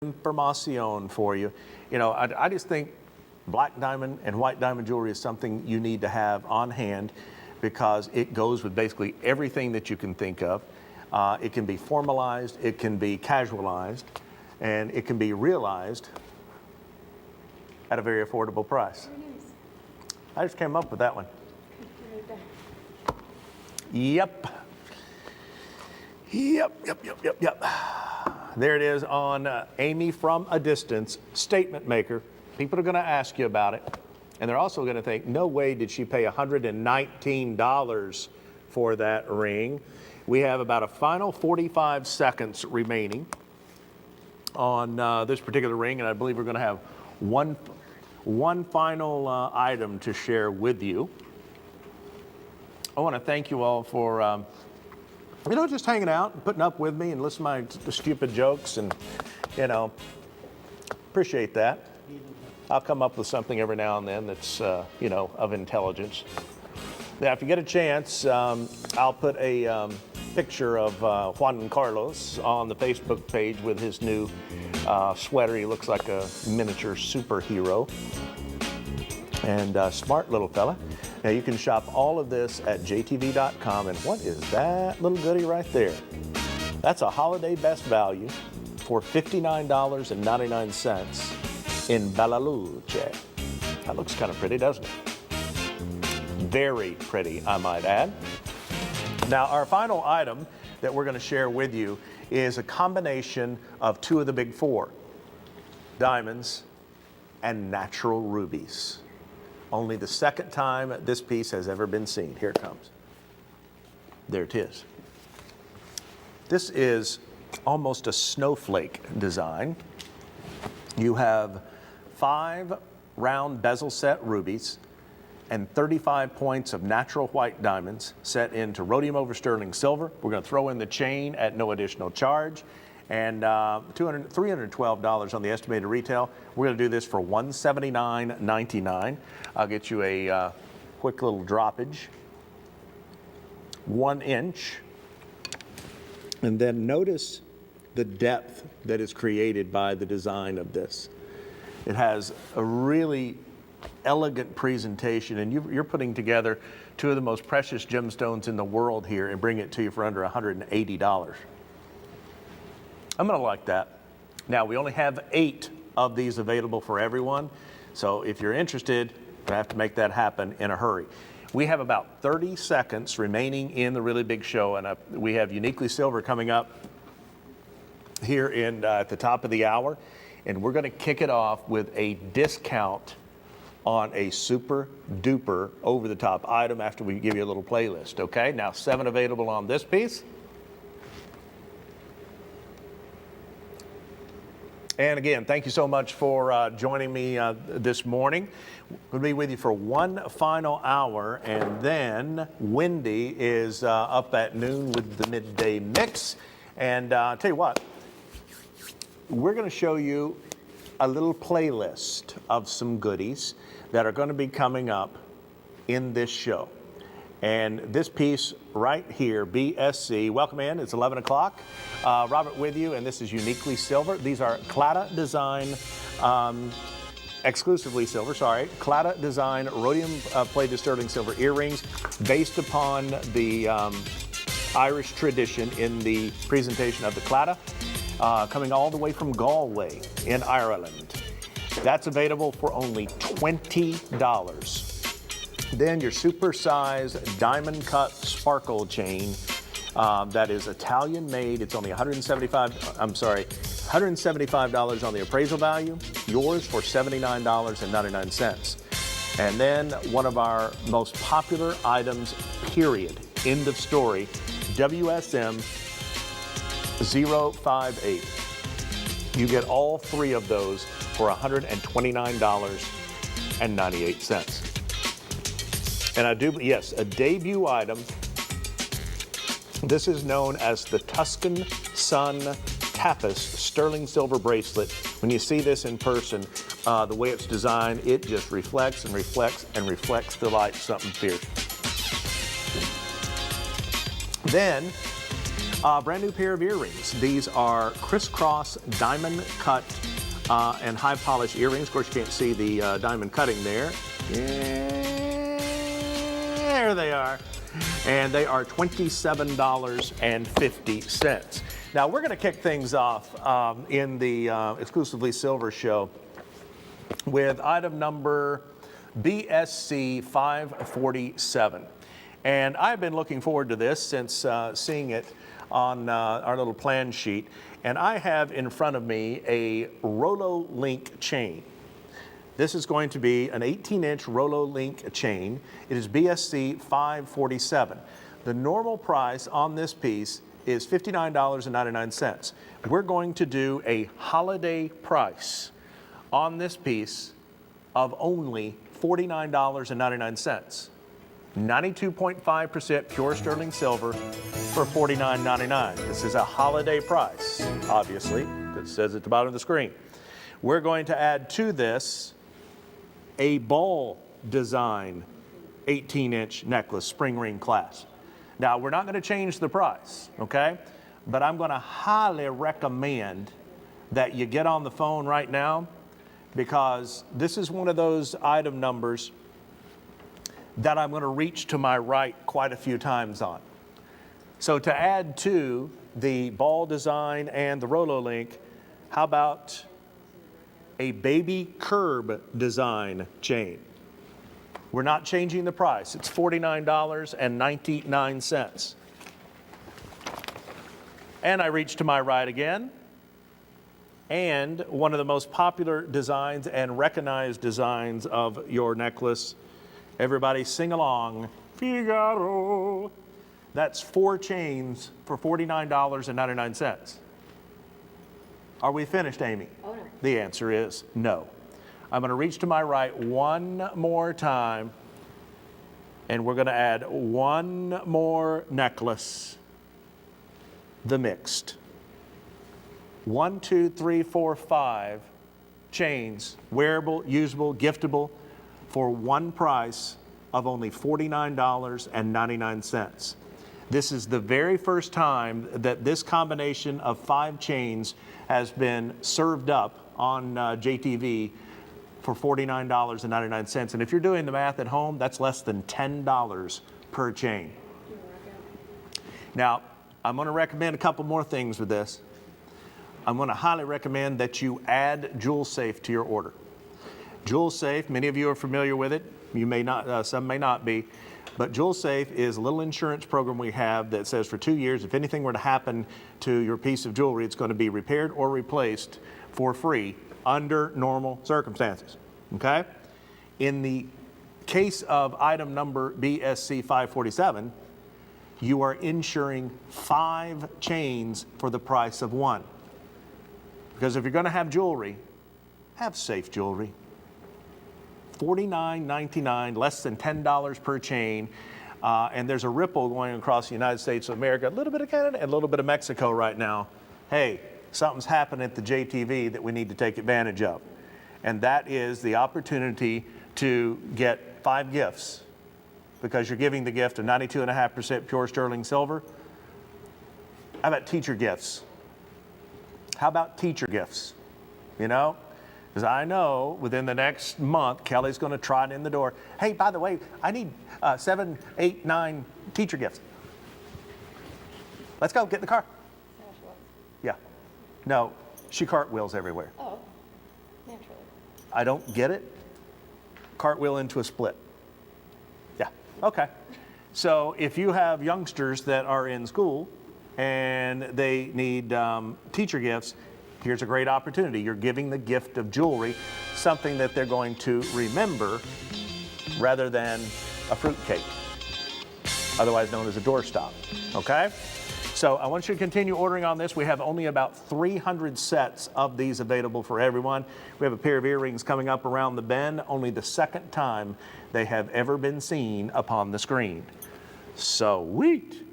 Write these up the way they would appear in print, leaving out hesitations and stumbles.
information for you. You know, I just think black diamond and white diamond jewelry is something you need to have on hand because it goes with basically everything that you can think of. It can be formalized, it can be casualized, and it can be realized at a very affordable price. Very nice. I just came up with that one. Right there. Yep. Yep. There it is on Amy from a Distance, statement maker. People are going to ask you about it, and they're also going to think, no way did she pay $119 for that ring. We have about a final 45 seconds remaining on this particular ring, and I believe we're going to have one final item to share with you. I want to thank you all for just hanging out and putting up with me and listening to my stupid jokes, and appreciate that. I'll come up with something every now and then that's of intelligence. Now, if you get a chance, I'll put a picture of Juan Carlos on the Facebook page with his new sweater. He looks like a miniature superhero, and smart little fella. Now, you can shop all of this at jtv.com, and what is that little goodie right there? That's a holiday best value for $59.99 in Bella Luce. That looks kind of pretty, doesn't it? Very pretty, I might add. Now, our final item that we're going to share with you is a combination of two of the big four, diamonds and natural rubies. Only the second time this piece has ever been seen. Here it comes. There it is. This is almost a snowflake design. You have 5 round bezel set rubies and 35 points of natural white diamonds set into rhodium over sterling silver. We're going to throw in the chain at no additional charge, and $312 on the estimated retail. We're going to do this for $179.99. I'll get you a quick little droppage. 1 inch. And then notice the depth that is created by the design of this. It has a really elegant presentation, and you're putting together two of the most precious gemstones in the world here and bring it to you for under $180. I'm going to like that. Now, we only have 8 of these available for everyone, so if you're interested, I have to make that happen in a hurry. We have about 30 seconds remaining in the really big show, and we have Uniquely Silver coming up here at the top of the hour, and we're going to kick it off with a discount on a super duper over the top item after we give you a little playlist. Okay, now 7 available on this piece. And again, thank you so much for joining me this morning. We'll be with you for one final hour, and then Wendy is up at noon with the midday mix. And I'll tell you what, we're going to show you a little playlist of some goodies that are going to be coming up in this show. And this piece right here, BSC, welcome in, it's 11 o'clock. Robert with you, and this is Uniquely Silver. These are Claddagh Design, exclusively silver, sorry. Claddagh Design rhodium plated sterling silver earrings based upon the Irish tradition in the presentation of the Claddagh, coming all the way from Galway in Ireland. That's available for only $20. Then your super-sized diamond cut sparkle chain that is Italian made. It's only $175 on the appraisal value. Yours for $79.99. And then one of our most popular items, period, end of story, WSM 058. You get all 3 of those for $129.98. And I do, yes, a debut item. This is known as the Tuscan Sun Tapas sterling silver bracelet. When you see this in person, the way it's designed, it just reflects and reflects and reflects the light, something fierce. Then, Brand new pair of earrings. These are crisscross diamond cut and high polish earrings. Of course, you can't see the diamond cutting there. There they are. And they are $27.50. Now, we're going to kick things off in the exclusively silver show with item number BSC 547. And I've been looking forward to this since seeing it on our little plan sheet. And I have in front of me a Rolo Link chain. This is going to be an 18-inch Rolo Link chain. It is BSC 547. The normal price on this piece is $59.99. We're going to do a holiday price on this piece of only $49.99. 92.5% pure sterling silver for $49.99. This is a holiday price, obviously. It says at the bottom of the screen. We're going to add to this a ball design 18-inch necklace, spring ring clasp. Now, we're not going to change the price, okay? But I'm going to highly recommend that you get on the phone right now, because this is one of those item numbers that I'm going to reach to my right quite a few times on. So to add to the ball design and the Rolo Link, how about a baby curb design chain? We're not changing the price. It's $49.99. And I reach to my right again. And one of the most popular designs and recognized designs of your necklace. Everybody sing along. Figaro. That's 4 chains for $49.99. Are we finished, Amy? Oh, no. The answer is no. I'm going to reach to my right one more time, and we're going to add one more necklace, the mixed. 1, 2, 3, 4, 5 chains, wearable, usable, giftable, for one price of only $49.99. This is the very first time that this combination of 5 chains has been served up on JTV for $49.99. And if you're doing the math at home, that's less than $10 per chain. Now, I'm going to recommend a couple more things with this. I'm going to highly recommend that you add Jewel Safe to your order. Jewel Safe, many of you are familiar with it. You may not, some may not be. But Jewel Safe is a little insurance program we have that says for 2 years, if anything were to happen to your piece of jewelry, it's going to be repaired or replaced for free under normal circumstances, okay? In the case of item number BSC 547, you are insuring 5 chains for the price of 1. Because if you're going to have jewelry, have safe jewelry. $49.99, less than $10 per chain. And there's a ripple going across the United States of America, a little bit of Canada and a little bit of Mexico right now. Hey, something's happening at the JTV that we need to take advantage of. And that is the opportunity to get 5 gifts, because you're giving the gift of 92.5% pure sterling silver. How about teacher gifts? How about teacher gifts? You know? Because I know within the next month, Kelly's going to trot in the door. Hey, by the way, I need 7, 8, 9 teacher gifts. Let's go, get in the car. Yeah. No, she cartwheels everywhere. Oh, naturally. I don't get it. Cartwheel into a split. Yeah, okay. So if you have youngsters that are in school and they need teacher gifts, here's a great opportunity. You're giving the gift of jewelry, something that they're going to remember rather than a fruitcake, otherwise known as a doorstop, okay? So I want you to continue ordering on this. We have only about 300 sets of these available for everyone. We have a pair of earrings coming up around the bend, only the second time they have ever been seen upon the screen. Sweet.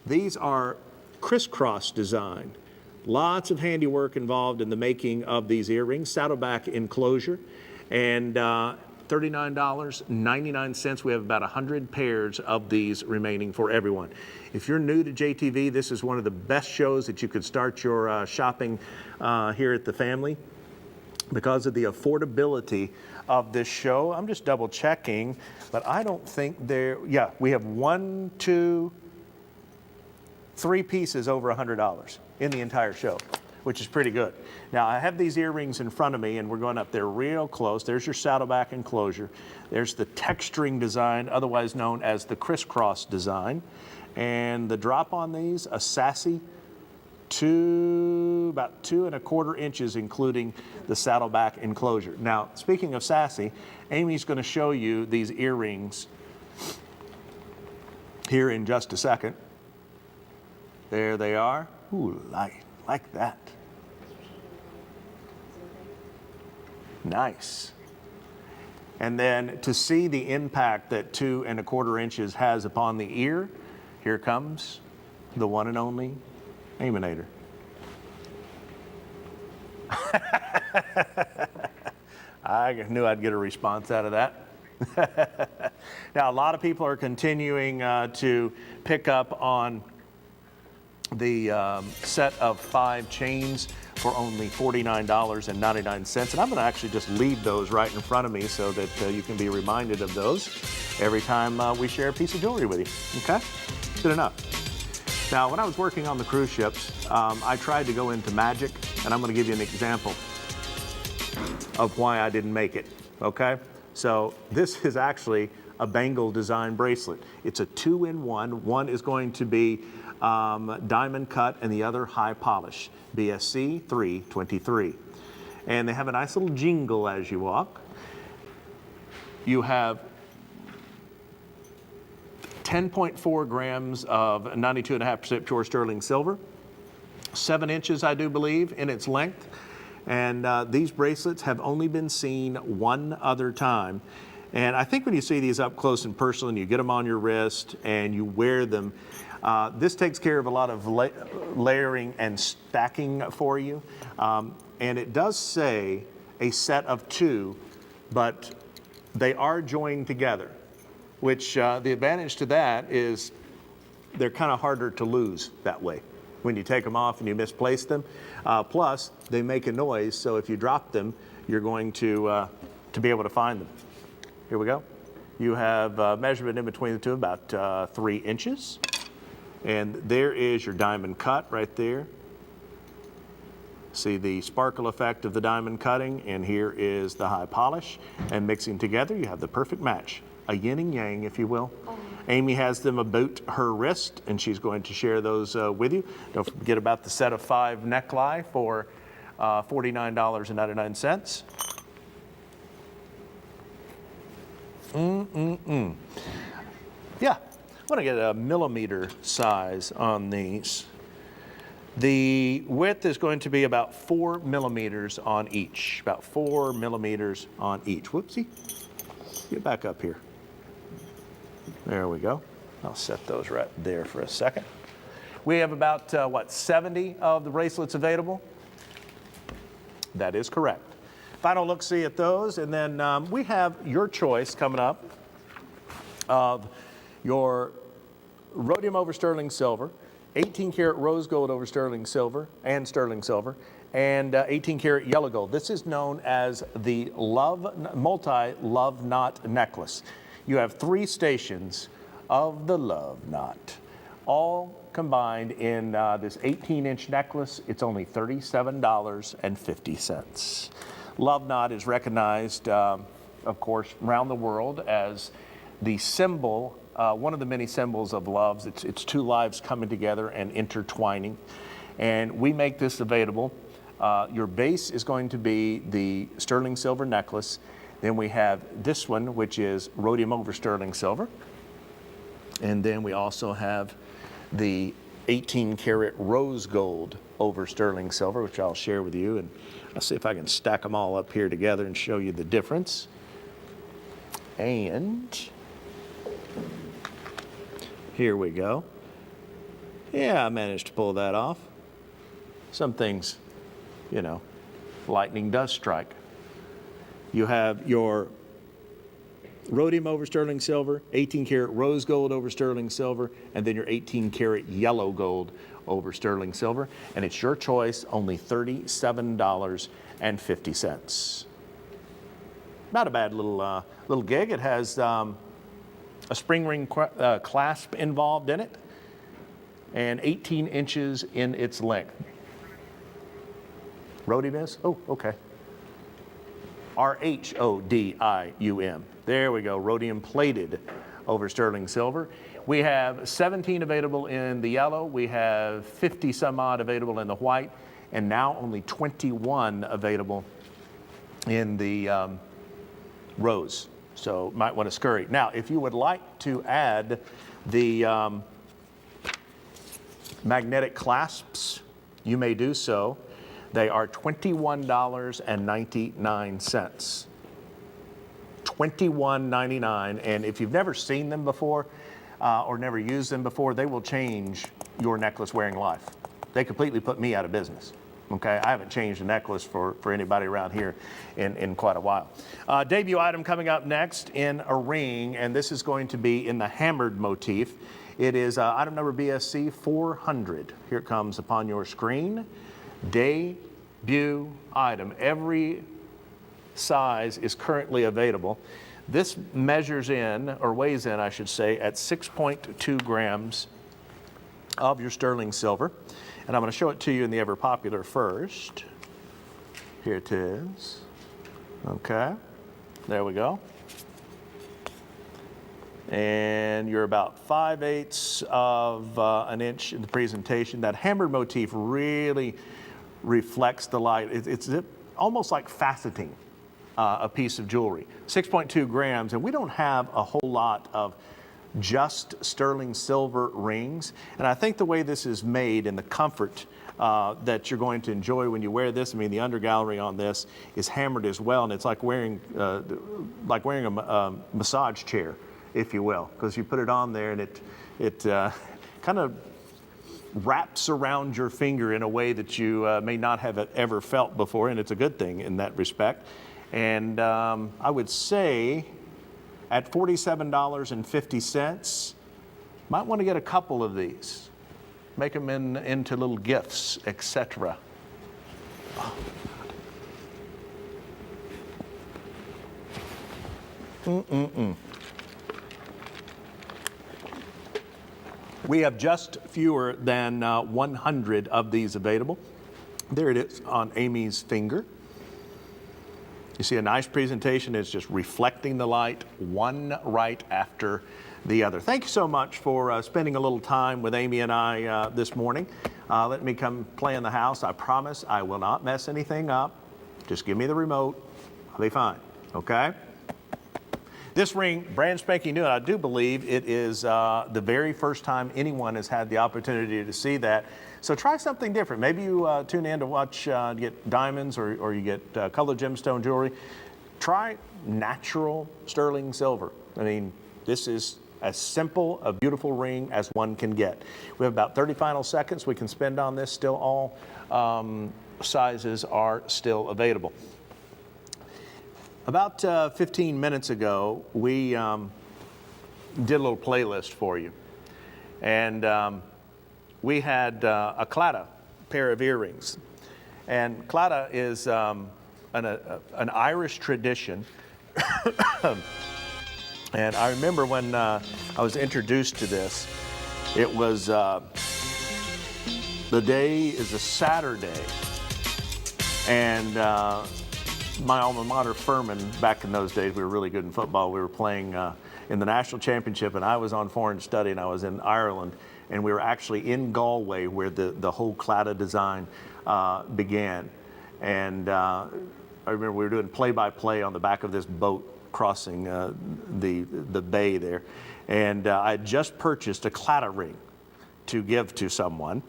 These are crisscross design. Lots of handiwork involved in the making of these earrings, saddleback enclosure, and $39.99. We have about 100 pairs of these remaining for everyone. If you're new to JTV, this is one of the best shows that you could start your shopping here at the family because of the affordability of this show. I'm just double checking, but I don't think yeah, we have 1, 2, 3 pieces over $100 in the entire show, which is pretty good. Now, I have these earrings in front of me, and we're going up there real close. There's your saddleback enclosure. There's the texturing design, otherwise known as the crisscross design. And the drop on these, a sassy about 2¼ inches, including the saddleback enclosure. Now, speaking of sassy, Amy's going to show you these earrings here in just a second. There they are. Ooh, like that. Nice. And then to see the impact that 2¼ inches has upon the ear, here comes the one and only Aminator. I knew I'd get a response out of that. Now, a lot of people are continuing to pick up on the set of 5 chains for only $49.99. And I'm going to actually just leave those right in front of me so that you can be reminded of those every time we share a piece of jewelry with you. Okay? Good enough. Now, when I was working on the cruise ships, I tried to go into magic, and I'm going to give you an example of why I didn't make it, okay? So this is actually a bangle design bracelet. It's a 2-in-1. One is going to be diamond cut and the other high polish, BSC 323. And they have a nice little jingle as you walk. You have 10.4 grams of 92.5% pure sterling silver, 7 inches, I do believe, in its length. And these bracelets have only been seen one other time. And I think when you see these up close and personal and you get them on your wrist and you wear them, this takes care of a lot of layering and stacking for you. And it does say a set of 2, but they are joined together, which the advantage to that is they're kind of harder to lose that way when you take them off and you misplace them. Plus, they make a noise, so if you drop them, you're going to be able to find them. Here we go. You have measurement in between the two, about 3 inches. And there is your diamond cut right there. See the sparkle effect of the diamond cutting, and here is the high polish. And mixing together, you have the perfect match, a yin and yang, if you will. Amy has them about her wrist, and she's going to share those with you. Don't forget about the set of 5 neckline for $49.99. Yeah, I want to get a millimeter size on these. The width is going to be about 4 millimeters on each, about 4 millimeters on each. Whoopsie, get back up here. There we go. I'll set those right there for a second. We have about, 70 of the bracelets available? That is correct. Final look-see at those, and then we have your choice coming up of your rhodium over sterling silver, 18 karat rose gold over sterling silver, and 18 karat yellow gold. This is known as the multi-love knot necklace. You have 3 stations of the love knot, all combined in this 18-inch necklace. It's only $37.50. Love knot is recognized, of course, around the world as the symbol, one of the many symbols of love. It's 2 lives coming together and intertwining. And we make this available. Your base is going to be the sterling silver necklace. Then we have this one, which is rhodium over sterling silver. And then we also have the 18 karat rose gold over sterling silver, which I'll share with you. And I'll see if I can stack them all up here together and show you the difference. And here we go. Yeah, I managed to pull that off. Some things, lightning does strike. You have your rhodium over sterling silver, 18 karat rose gold over sterling silver, and then your 18 karat yellow gold over sterling silver. And it's your choice, only $37.50. Not a bad little gig. It has a spring ring clasp involved in it and 18 inches in its length. Rhodium is? Oh, okay. RHODIUM. There we go, rhodium plated over sterling silver. We have 17 available in the yellow. We have 50 some odd available in the white, and now only 21 available in the rose. So might want to scurry. Now, if you would like to add the magnetic clasps, you may do so. They are $21.99. $21.99, and if you've never seen them before or never used them before, they will change your necklace wearing life. They completely put me out of business. Okay, I haven't changed a necklace for anybody around here in quite a while. Debut item coming up next in a ring, and this is going to be in the hammered motif. It is item number BSC 400. Here it comes upon your screen. Debut item. Every size is currently available. This measures in, or weighs in, I should say, at 6.2 grams of your sterling silver. And I'm going to show it to you in the ever popular first. Here it is. Okay, there we go. And you're about 5/8 of an inch in the presentation. That hammered motif really reflects the light. It's almost like faceting a piece of jewelry. 6.2 grams, and we don't have a whole lot of just sterling silver rings. And I think the way this is made and the comfort that you're going to enjoy when you wear this, I mean, the undergallery on this is hammered as well, and it's like wearing a massage chair, if you will, because you put it on there and it kind of wraps around your finger in a way that you may not have ever felt before, and it's a good thing in that respect. And I would say at $47.50, might want to get a couple of these. Make them into little gifts, etc. We have just fewer than 100 of these available. There it is on Amy's finger. You see a nice presentation. It's just reflecting the light, one right after the other. Thank you so much for spending a little time with Amy and I this morning. Let me come play in the house. I promise I will not mess anything up. Just give me the remote. I'll be fine, okay? This ring, brand spanking new, and I do believe it is the very first time anyone has had the opportunity to see that. So try something different. Maybe you tune in to watch, get diamonds or you get colored gemstone jewelry. Try natural sterling silver. I mean, this is as simple a beautiful ring as one can get. We have about 30 final seconds we can spend on this. Still all sizes are still available. About 15 minutes ago, we did a little playlist for you. And we had a claddagh pair of earrings. And claddagh is an Irish tradition. And I remember when I was introduced to this, it was, the day is a Saturday. And my alma mater, Furman, back in those days, we were really good in football. We were playing in the national championship, and I was on foreign study, and I was in Ireland. And we were actually in Galway where the whole claddagh design began. And I remember we were doing play-by-play on the back of this boat crossing the bay there. And I had just purchased a claddagh ring to give to someone.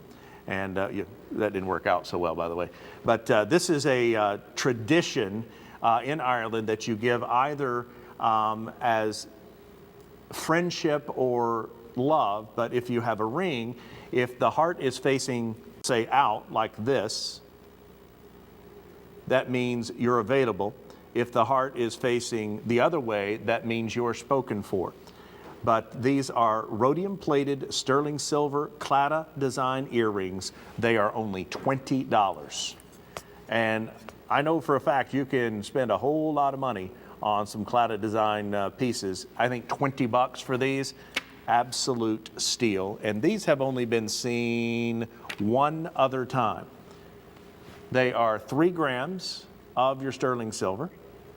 And that didn't work out so well, by the way. But this is a tradition in Ireland that you give either as friendship or love, but if you have a ring, if the heart is facing, say, out like this, that means you're available. If the heart is facing the other way, that means you're spoken for. But these are rhodium-plated sterling silver claddagh design earrings. They are only $20. And I know for a fact you can spend a whole lot of money on some claddagh design pieces. I think 20 bucks for these, absolute steal. And these have only been seen one other time. They are 3 grams of your sterling silver,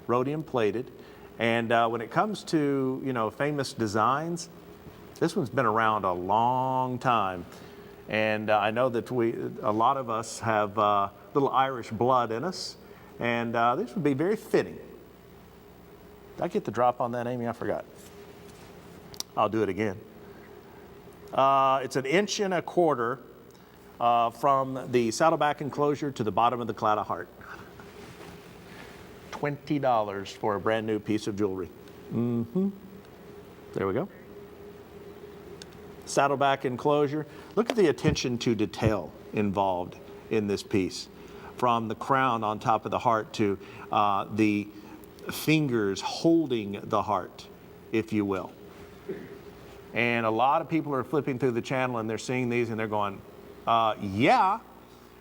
rhodium plated. And when it comes to, you know, famous designs, this one's been around a long time. And I know that a lot of us have little Irish blood in us. And this would be very fitting. Did I get the drop on that, Amy? I forgot. I'll do it again. It's 1.25 inches from the saddleback enclosure to the bottom of the claddagh heart. $20 for a brand new piece of jewelry. There we go. Saddleback enclosure. Look at the attention to detail involved in this piece. From the crown on top of the heart to the fingers holding the heart, if you will. And a lot of people are flipping through the channel and they're seeing these and they're going, yeah.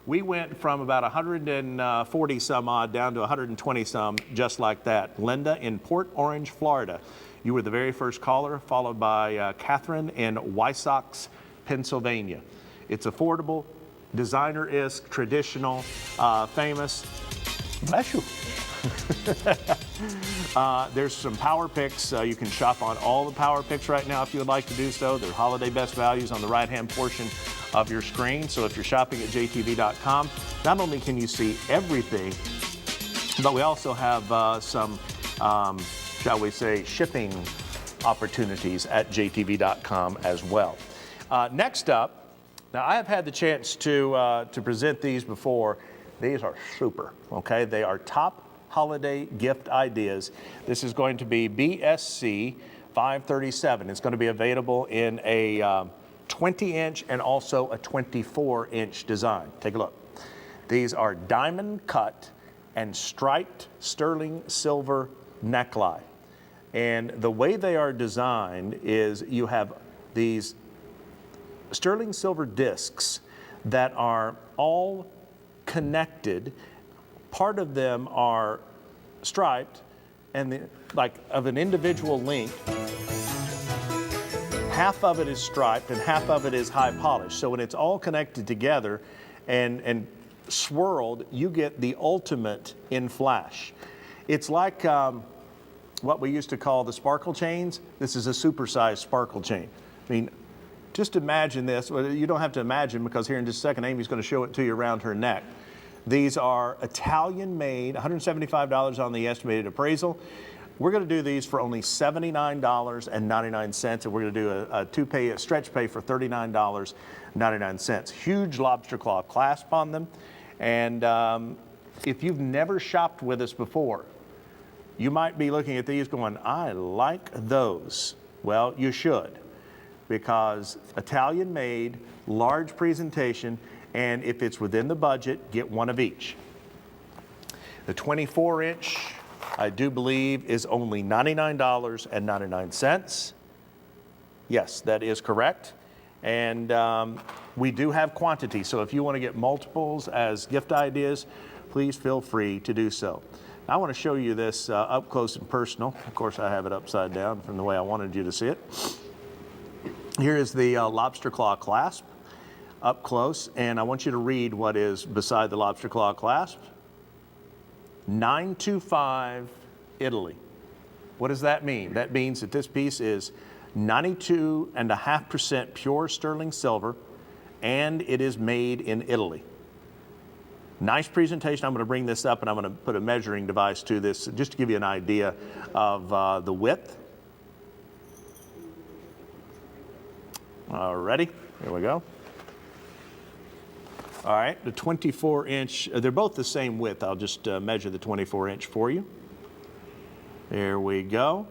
We went from about 140 some odd down to 120 some, just like that. Linda in Port Orange, Florida. You were the very first caller, followed by Catherine in Wysocks, Pennsylvania. It's affordable, designer-esque, traditional, famous. Bless you. There's some power picks. You can shop on all the power picks right now if you would like to do so. They're holiday best values on the right-hand portion of your screen. So if you're shopping at jtv.com, not only can you see everything, but we also have some, shall we say, shipping opportunities at jtv.com as well. Next up, now I have had the chance to present these before. These are super, okay? They are top holiday gift ideas. This is going to be BSC 537. It's going to be available in a 20-inch and also a 24-inch design. Take a look. These are diamond cut and striped sterling silver neckline. And the way they are designed is you have these sterling silver discs that are all connected. Part of them are striped and like of an individual length. Half of it is striped and half of it is high polished. So when it's all connected together and swirled, you get the ultimate in flash. It's like what we used to call the sparkle chains. This is a supersized sparkle chain. I mean, just imagine this. Well, you don't have to imagine because here in just a second, Amy's going to show it to you around her neck. These are Italian made, $175 on the estimated appraisal. We're going to do these for only $79.99, and we're going to do a stretch pay for $39.99. Huge lobster claw clasp on them. And if you've never shopped with us before, you might be looking at these going, I like those. Well, you should, because Italian made, large presentation, and if it's within the budget, get one of each. The 24-inch, I do believe, is only $99.99. Yes, that is correct. And we do have quantity, so if you want to get multiples as gift ideas, please feel free to do so. I want to show you this up close and personal. Of course, I have it upside down from the way I wanted you to see it. Here is the lobster claw clasp up close, and I want you to read what is beside the lobster claw clasp. 925 Italy. What does that mean? That means that this piece is 92.5% pure sterling silver, and it is made in Italy. Nice presentation. I'm going to bring this up and I'm going to put a measuring device to this just to give you an idea of the width. Ready? Here we go. All right, the 24-inch, they're both the same width. I'll just measure the 24-inch for you. There we go.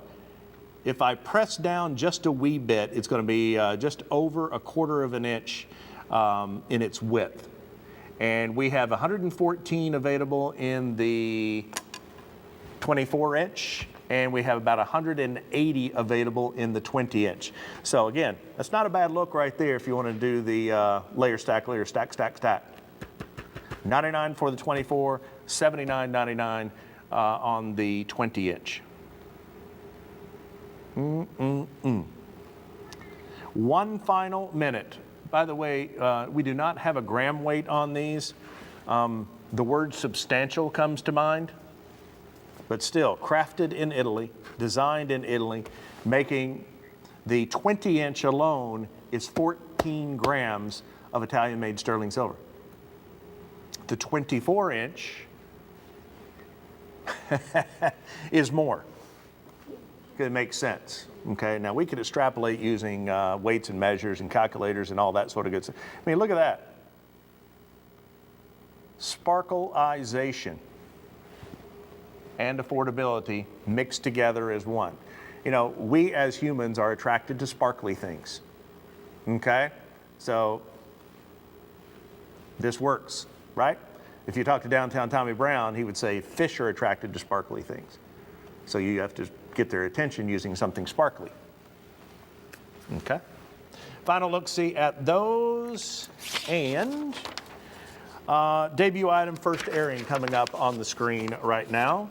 If I press down just a wee bit, it's going to be just over 1/4 of an inch in its width. And we have 114 available in the 24-inch, and we have about 180 available in the 20-inch. So again, that's not a bad look right there if you want to do the layer, stack, stack. 99 for the 24, $79.99 on the 20-inch. One final minute. By the way, we do not have a gram weight on these. The word substantial comes to mind, but still, crafted in Italy, designed in Italy, making the 20-inch alone is 14 grams of Italian-made sterling silver. The 24-inch is more. It makes sense. Okay, now we could extrapolate using weights and measures and calculators and all that sort of good stuff. I mean, look at that. Sparkleization and affordability mixed together as one. You know, we as humans are attracted to sparkly things. Okay, so this works, right? If you talk to downtown Tommy Brown, he would say fish are attracted to sparkly things. So you have to get their attention using something sparkly. Okay. Final look-see at those, and debut item, first airing, coming up on the screen right now.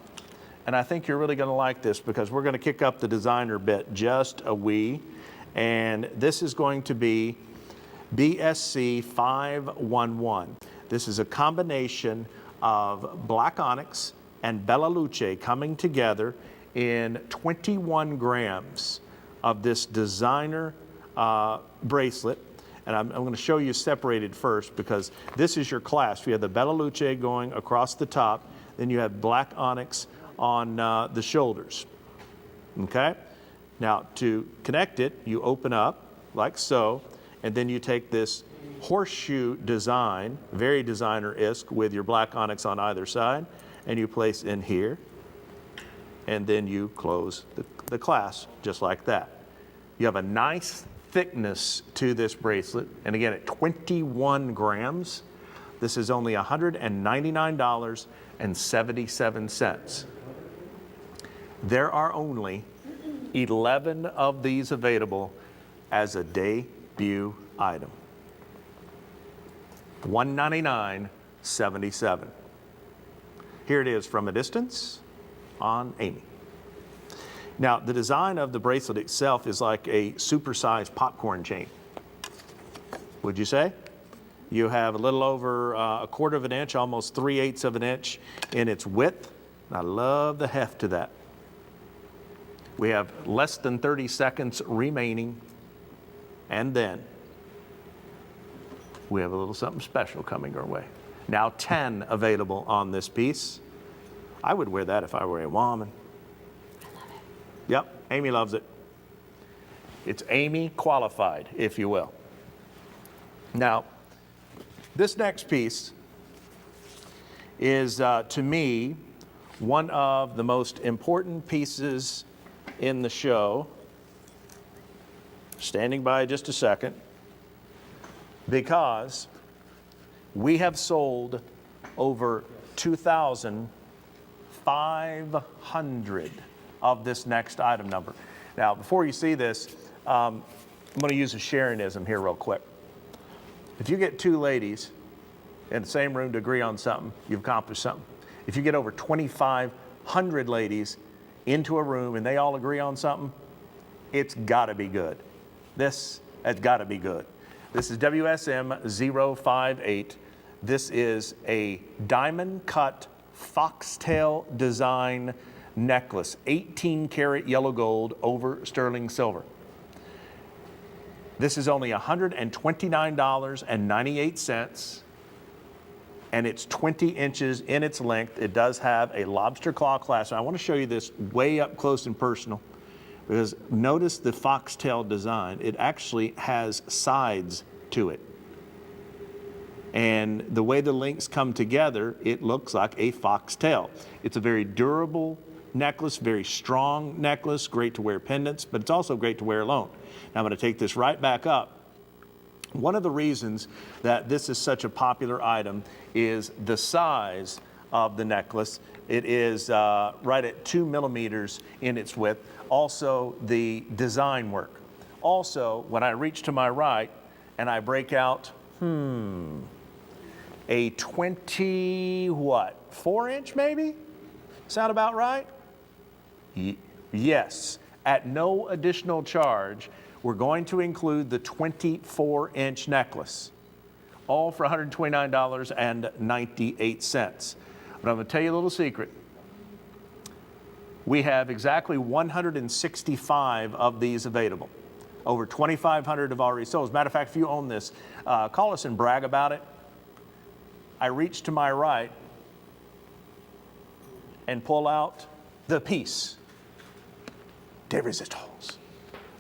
And I think you're really going to like this because we're going to kick up the designer bit just a wee. And this is going to be BSC 511. This is a combination of black onyx and Bella Luce coming together in 21 grams of this designer bracelet. And I'm going to show you separated first because this is your clasp. You have the Bella Luce going across the top, then you have black onyx on the shoulders. Okay? Now to connect it, you open up like so, and then you take this horseshoe design, very designer-esque, with your black onyx on either side, and you place in here, and then you close the clasp just like that. You have a nice thickness to this bracelet, and again at 21 grams, this is only $199.77. There are only 11 of these available as a debut item. $199.77. Here it is from a distance on Amy. Now, the design of the bracelet itself is like a supersized popcorn chain. Would you say? You have a little over a quarter of an inch, almost 3/8 of an inch in its width. I love the heft to that. We have less than 30 seconds remaining, and then we have a little something special coming our way. Now 10 available on this piece. I would wear that if I were a woman. I love it. Yep, Amy loves it. It's Amy qualified, if you will. Now, this next piece is, to me, one of the most important pieces in the show. Standing by just a second, because we have sold over 2,500 of this next item number. Now, before you see this, I'm going to use a Sharonism here real quick. If you get two ladies in the same room to agree on something, you've accomplished something. If you get over 2,500 ladies into a room and they all agree on something, it's got to be good. This has got to be good. This is WSM 058. This is a diamond cut foxtail design necklace, 18 karat yellow gold over sterling silver. This is only $129.98, and it's 20 inches in its length. It does have a lobster claw clasp. I want to show you this way up close and personal, because notice the foxtail design. It actually has sides to it. And the way the links come together, it looks like a foxtail. It's a very durable necklace, very strong necklace, great to wear pendants, but it's also great to wear alone. Now I'm going to take this right back up. One of the reasons that this is such a popular item is the size of the necklace. It is right at 2 millimeters in its width. Also, the design work. Also, when I reach to my right and I break out, a 4-inch maybe? Sound about right? Yes. At no additional charge, we're going to include the 24-inch necklace, all for $129.98. But I'm going to tell you a little secret. We have exactly 165 of these available. Over 2,500 have already sold. As a matter of fact, if you own this, call us and brag about it. I reach to my right and pull out the piece de resistance.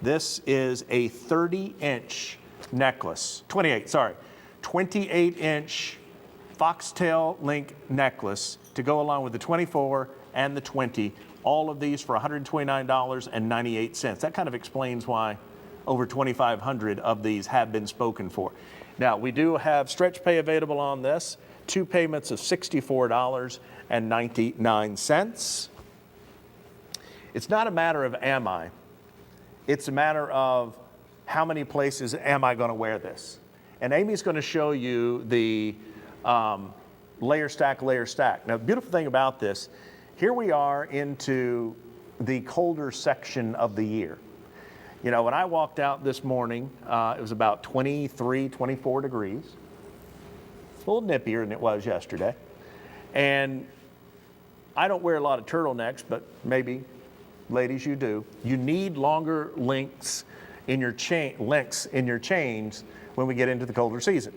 This is a 30-inch necklace, 28-inch foxtail link necklace to go along with the 24 and the 20. All of these for $129.98. That kind of explains why over 2,500 of these have been spoken for. Now, we do have stretch pay available on this, 2 payments of $64.99. It's not a matter of am I, it's a matter of how many places am I going to wear this. And Amy's going to show you the layer stack. Now, the beautiful thing about this, here we are into the colder section of the year. You know, when I walked out this morning, it was about 23, 24 degrees. A little nippier than it was yesterday. And I don't wear a lot of turtlenecks, but maybe, ladies, you do. You need longer lengths in your chains when we get into the colder season.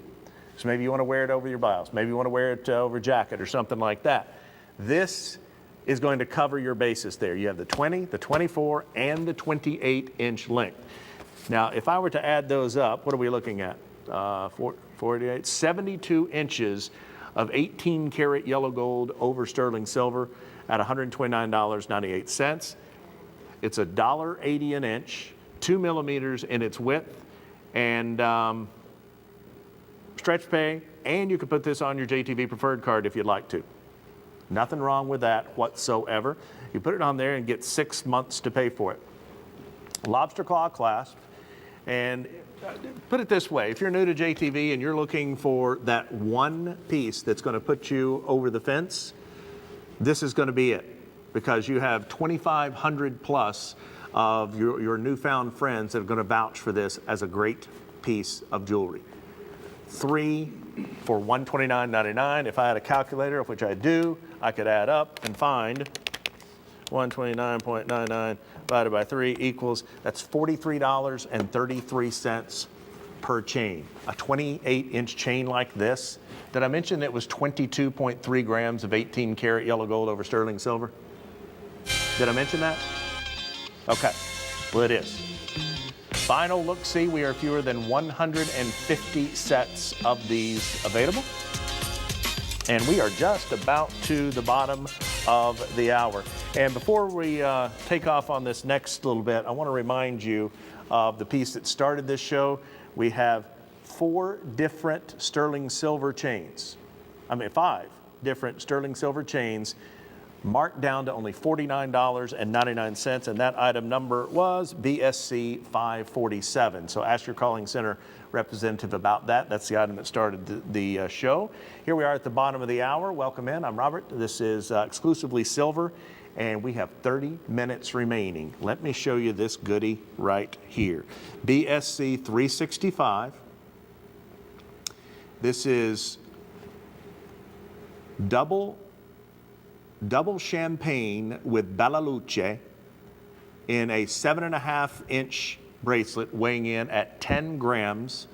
So maybe you want to wear it over your blouse. Maybe you want to wear it over a jacket or something like that. This is going to cover your bases there. You have the 20, the 24, and the 28-inch length. Now, if I were to add those up, what are we looking at? 48, 72 inches of 18-karat yellow gold over sterling silver at $129.98. It's $1.80 an inch, 2 millimeters in its width, and stretch pay, and you can put this on your JTV preferred card if you'd like to. Nothing wrong with that whatsoever. You put it on there and get 6 months to pay for it. Lobster claw clasp, and put it this way, if you're new to JTV and you're looking for that one piece that's going to put you over the fence, this is going to be it, because you have 2,500 plus of your newfound friends that are going to vouch for this as a great piece of jewelry. 3 for $129.99. If I had a calculator, which I do, I could add up and find 129.99 divided by 3 equals, that's $43.33 per chain. A 28-inch chain like this. Did I mention it was 22.3 grams of 18-karat yellow gold over sterling silver? Did I mention that? Okay, well it is. Final look-see, we are fewer than 150 sets of these available. And we are just about to the bottom of the hour. And before we take off on this next little bit, I want to remind you of the piece that started this show. We have 4 different sterling silver chains. 5 different sterling silver chains marked down to only $49.99, and that item number was BSC 547. So ask your calling center representative about that. That's the item that started the show. Here we are at the bottom of the hour. Welcome in. I'm Robert. This is exclusively silver, and we have 30 minutes remaining. Let me show you this goodie right here. BSC 365. This is double champagne with Bella Luce in a 7.5-inch bracelet weighing in at 10 grams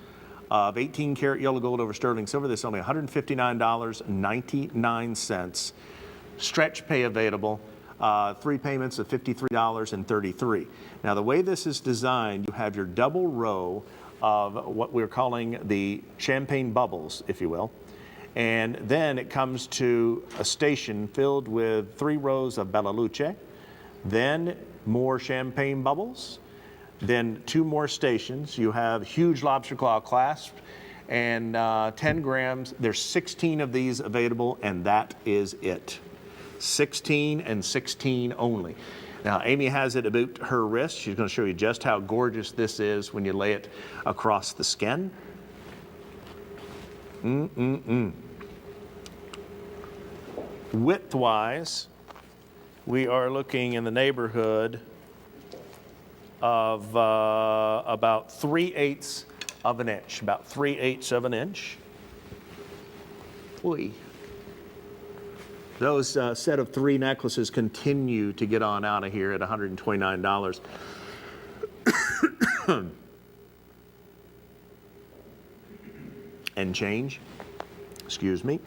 of 18-karat yellow gold over sterling silver. This is only $159.99. Stretch pay available, 3 payments of $53.33. Now, the way this is designed, you have your double row of what we're calling the champagne bubbles, if you will. And then it comes to a station filled with 3 rows of Bella Luce, then more champagne bubbles, then 2 more stations. You have huge lobster claw clasp and 10 grams. There's 16 of these available, and that is it. 16 and 16 only. Now, Amy has it about her wrist. She's going to show you just how gorgeous this is when you lay it across the skin. Width-wise, we are looking in the neighborhood of about 3/8 of an inch, about 3/8 of an inch. Oy. Those set of 3 necklaces continue to get on out of here at $129. And change. Excuse me.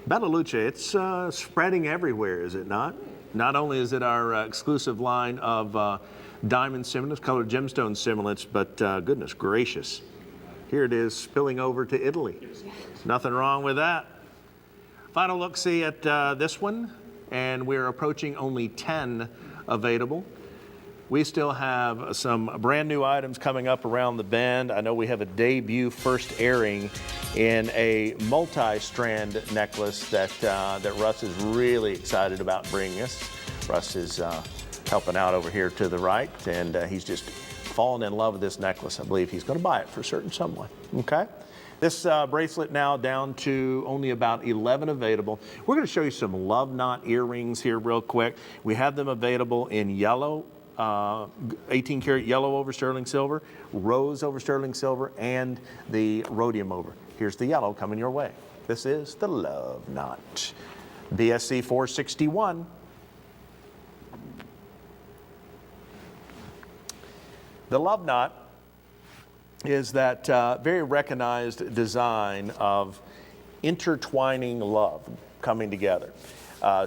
Bella Luce, it's spreading everywhere, is it not? Not only is it our exclusive line of diamond similants, colored gemstone similants, but goodness gracious, here it is spilling over to Italy. Nothing wrong with that. Final look-see at this one, and we're approaching only 10 available. We still have some brand new items coming up around the bend. I know we have a debut first airing in a multi-strand necklace that Russ is really excited about bringing us. Russ is helping out over here to the right, and he's just fallen in love with this necklace. I believe he's going to buy it for certain someone. Okay. This bracelet now down to only about 11 available. We're going to show you some love knot earrings here real quick. We have them available in yellow, 18 karat yellow over sterling silver, rose over sterling silver, and the rhodium over. Here's the yellow coming your way. This is the love knot. BSC 461. The love knot is that very recognized design of intertwining love coming together.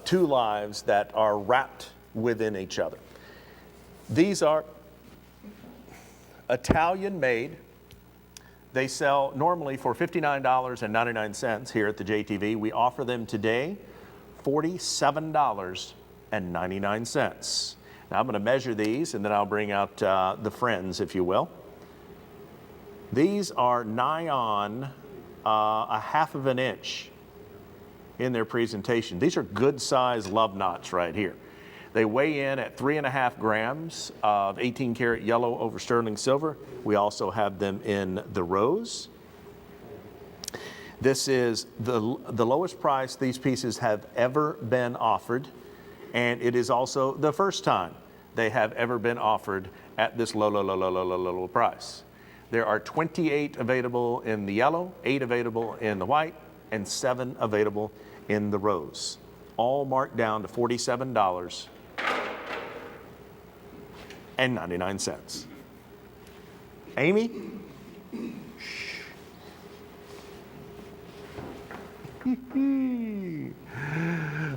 2 lives that are wrapped within each other. These are Italian made. They sell normally for $59.99 here at the JTV. We offer them today $47.99. Now I'm going to measure these and then I'll bring out the friends, if you will. These are nigh on a 1/2 of an inch in their presentation. These are good size love knots right here. They weigh in at 3.5 grams of 18 karat yellow over sterling silver. We also have them in the rose. This is the lowest price these pieces have ever been offered, and it is also the first time they have ever been offered at this low price. There are 28 available in the yellow, 8 available in the white, and 7 available in the rose. All marked down to $47.99. Amy?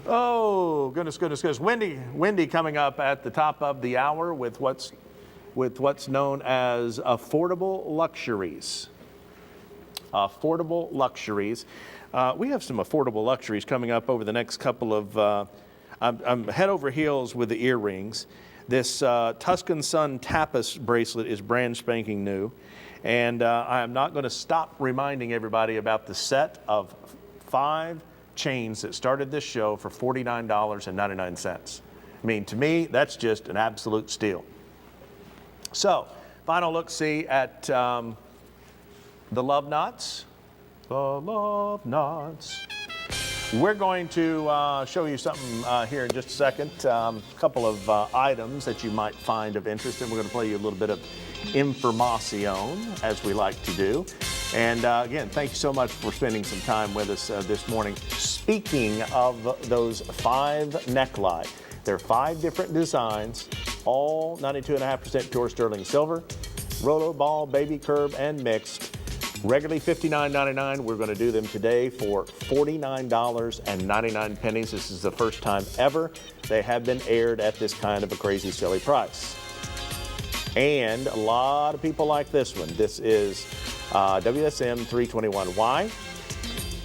Oh, goodness. Wendy coming up at the top of the hour with what's known as affordable luxuries. Affordable luxuries. We have some affordable luxuries coming up over the next couple of, I'm head over heels with the earrings. This Tuscan Sun Tapas bracelet is brand spanking new. And I am not going to stop reminding everybody about the set of 5 chains that started this show for $49.99. I mean, to me, that's just an absolute steal. So, final look-see at the love knots. The love knots. We're going to show you something here in just a second. A couple of items that you might find of interest, and we're going to play you a little bit of information, as we like to do. And again, thank you so much for spending some time with us this morning. Speaking of those 5 neckline, there are 5 different designs, all 92.5% pure sterling silver, rolo, ball, baby, curb, and mixed. Regularly $59.99. We're going to do them today for $49.99. This is the first time ever they have been aired at this kind of a crazy, silly price. And a lot of people like this one. This is WSM 321Y.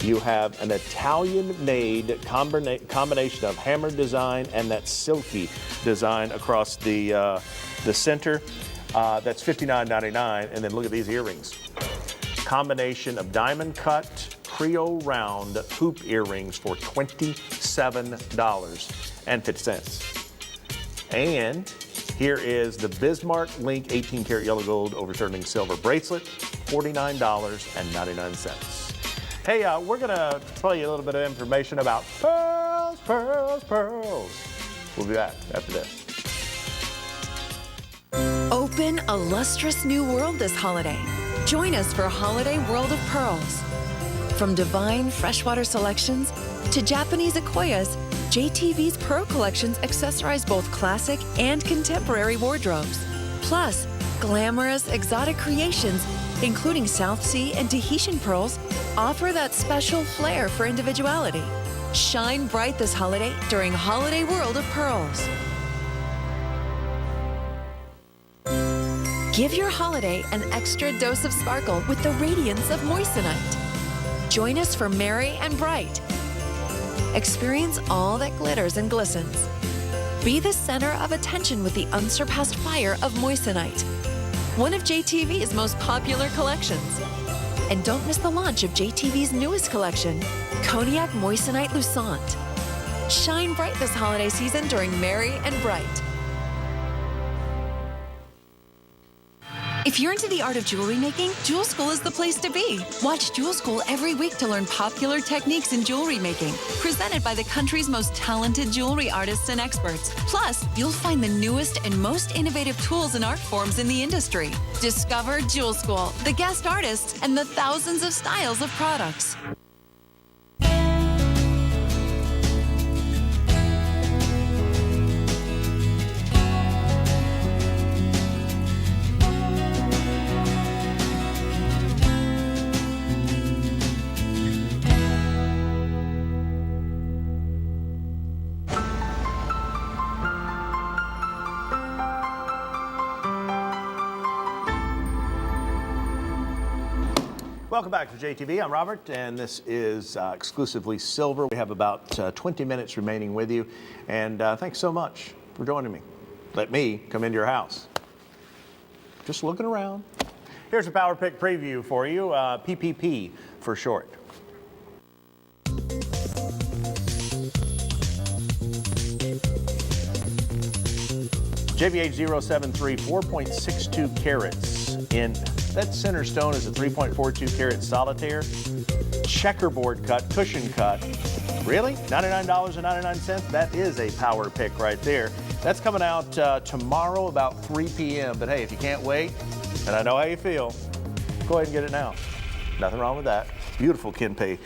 You have an Italian-made combination of hammered design and that silky design across the center. That's $59.99. And then look at these earrings. Combination of diamond cut, Creole round hoop earrings for $27.50. And here is the Bismarck Link 18 karat yellow gold over sterling silver bracelet, $49.99. Hey, we're gonna tell you a little bit of information about pearls, pearls, pearls. We'll be back after this. Open a lustrous new world this holiday. Join us for Holiday World of Pearls. From divine freshwater selections to Japanese ikoyas, JTV's pearl collections accessorize both classic and contemporary wardrobes. Plus, glamorous, exotic creations, including South Sea and Tahitian pearls, offer that special flair for individuality. Shine bright this holiday during Holiday World of Pearls. Give your holiday an extra dose of sparkle with the radiance of moissanite. Join us for Merry and Bright. Experience all that glitters and glistens. Be the center of attention with the unsurpassed fire of moissanite, one of JTV's most popular collections. And don't miss the launch of JTV's newest collection, Cognac Moissanite Lucent. Shine bright this holiday season during Merry and Bright. If you're into the art of jewelry making, Jewel School is the place to be. Watch Jewel School every week to learn popular techniques in jewelry making, presented by the country's most talented jewelry artists and experts. Plus, you'll find the newest and most innovative tools and art forms in the industry. Discover Jewel School, the guest artists, and the thousands of styles of products. Welcome back to JTV. I'm Robert, and this is exclusively silver. We have about 20 minutes remaining with you, and thanks so much for joining me. Let me come into your house. Just looking around. Here's a Power Pick preview for you, PPP for short. JVH 073, 4.62 carats in. That center stone is a 3.42 karat solitaire, checkerboard cut, cushion cut. Really? $99.99? That is a Power Pick right there. That's coming out tomorrow about 3 p.m. But hey, if you can't wait, and I know how you feel, go ahead and get it now. Nothing wrong with that. Beautiful Kenpei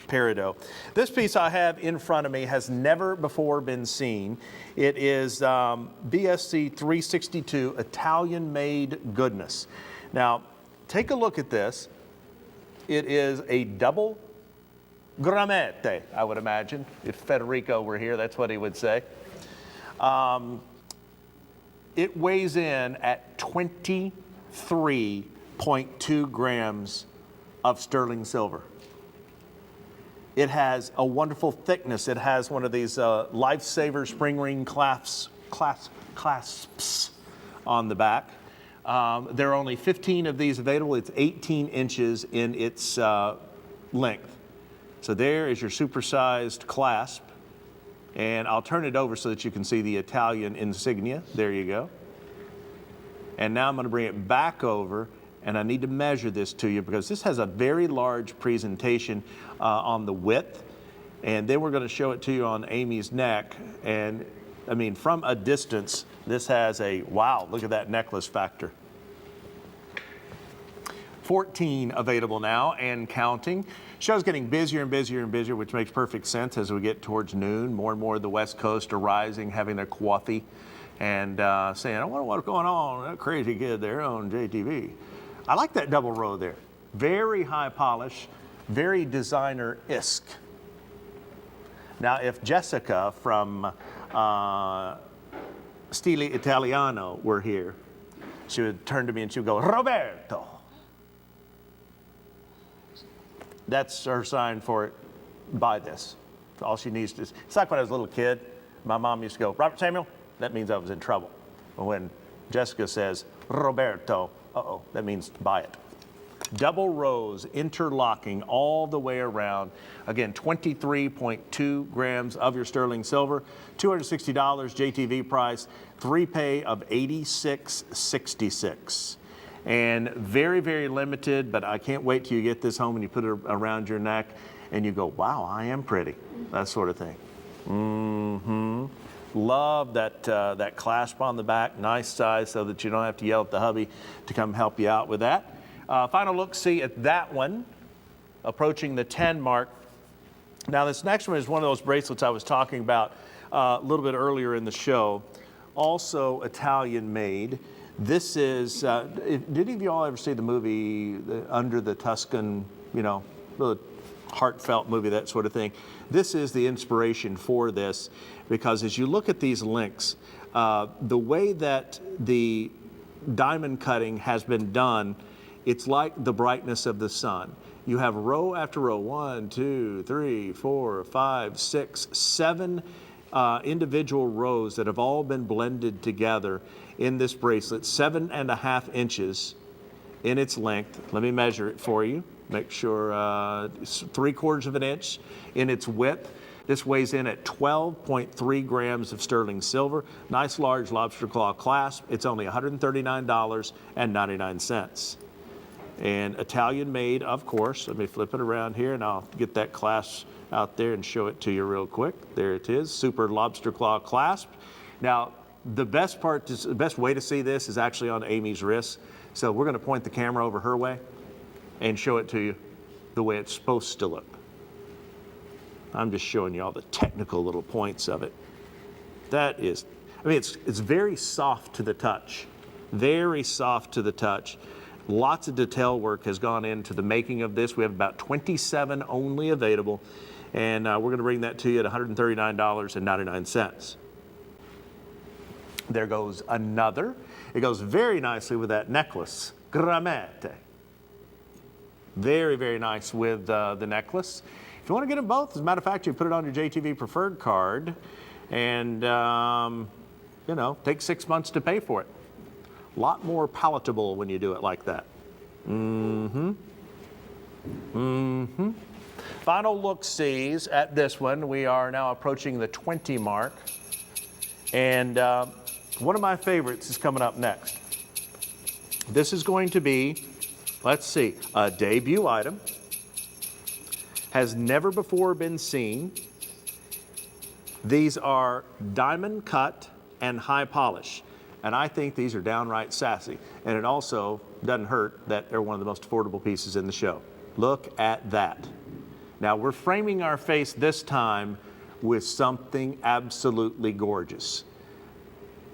peridot. This piece I have in front of me has never before been seen. It is BSC 362 Italian-made goodness. Now, take a look at this. It is a double grammette, I would imagine. If Federico were here, that's what he would say. It weighs in at 23.2 grams of sterling silver. It has a wonderful thickness. It has one of these Lifesaver spring ring clasps on the back. There are only 15 of these available. It's 18 inches in its length. So there is your supersized clasp. And I'll turn it over so that you can see the Italian insignia. There you go. And now I'm going to bring it back over, and I need to measure this to you because this has a very large presentation on the width. And then we're going to show it to you on Amy's neck. And I mean, from a distance, this has a, wow, look at that necklace factor. 14 available now and counting. Show's getting busier and busier and busier, which makes perfect sense as we get towards noon. More and more of the West Coast are rising, having their coffee, and saying, I wonder what's going on, that crazy kid there on JTV. I like that double row there. Very high polish, very designer-esque. Now, if Jessica from Stile Italiano were here, she would turn to me and she would go, Roberto. That's her sign for it. Buy this. All she needs to. It's like when I was a little kid, my mom used to go, Robert Samuel, that means I was in trouble. But when Jessica says, Roberto, uh-oh, that means buy it. Double rows, interlocking all the way around. Again, 23.2 grams of your sterling silver, $260 JTV price, 3 pay of $86.66. And very, very limited, but I can't wait till you get this home and you put it around your neck and you go, wow, I am pretty, that sort of thing. Love that, that clasp on the back, nice size so that you don't have to yell at the hubby to come help you out with that. Final look-see at that one, approaching the 10 mark. Now this next one is one of those bracelets I was talking about a little bit earlier in the show, also Italian made. This is, did any of you all ever see the movie Under the Tuscan, you know, really heartfelt movie, that sort of thing? This is the inspiration for this, because as you look at these links, the way that the diamond cutting has been done, it's like the brightness of the sun. You have row after row, 1, 2, 3, 4, 5, 6, 7 individual rows that have all been blended together in this bracelet, 7.5 inches in its length. Let me measure it for you. Make sure it's 3/4 of an inch in its width. This weighs in at 12.3 grams of sterling silver. Nice large lobster claw clasp. It's only $139.99. And Italian made, of course. Let me flip it around here and I'll get that clasp out there and show it to you real quick. There it is, super lobster claw clasp. Now, the best way to see this is actually on Amy's wrist. So we're gonna point the camera over her way and show it to you the way it's supposed to look. I'm just showing you all the technical little points of it. That is, I mean, it's very soft to the touch, very soft to the touch. Lots of detail work has gone into the making of this. We have about 27 only available, and we're going to bring that to you at $139.99. There goes another. It goes very nicely with that necklace, Gramete. Very, very nice with the necklace. If you want to get them both, as a matter of fact, you put it on your JTV preferred card, and you know, take 6 months to pay for it. A lot more palatable when you do it like that. Final look-sees at this one. We are now approaching the 20 mark. And one of my favorites is coming up next. This is going to be, let's see, a debut item. Has never before been seen. These are diamond cut and high polish. And I think these are downright sassy. And it also doesn't hurt that they're one of the most affordable pieces in the show. Look at that. Now we're framing our face this time with something absolutely gorgeous.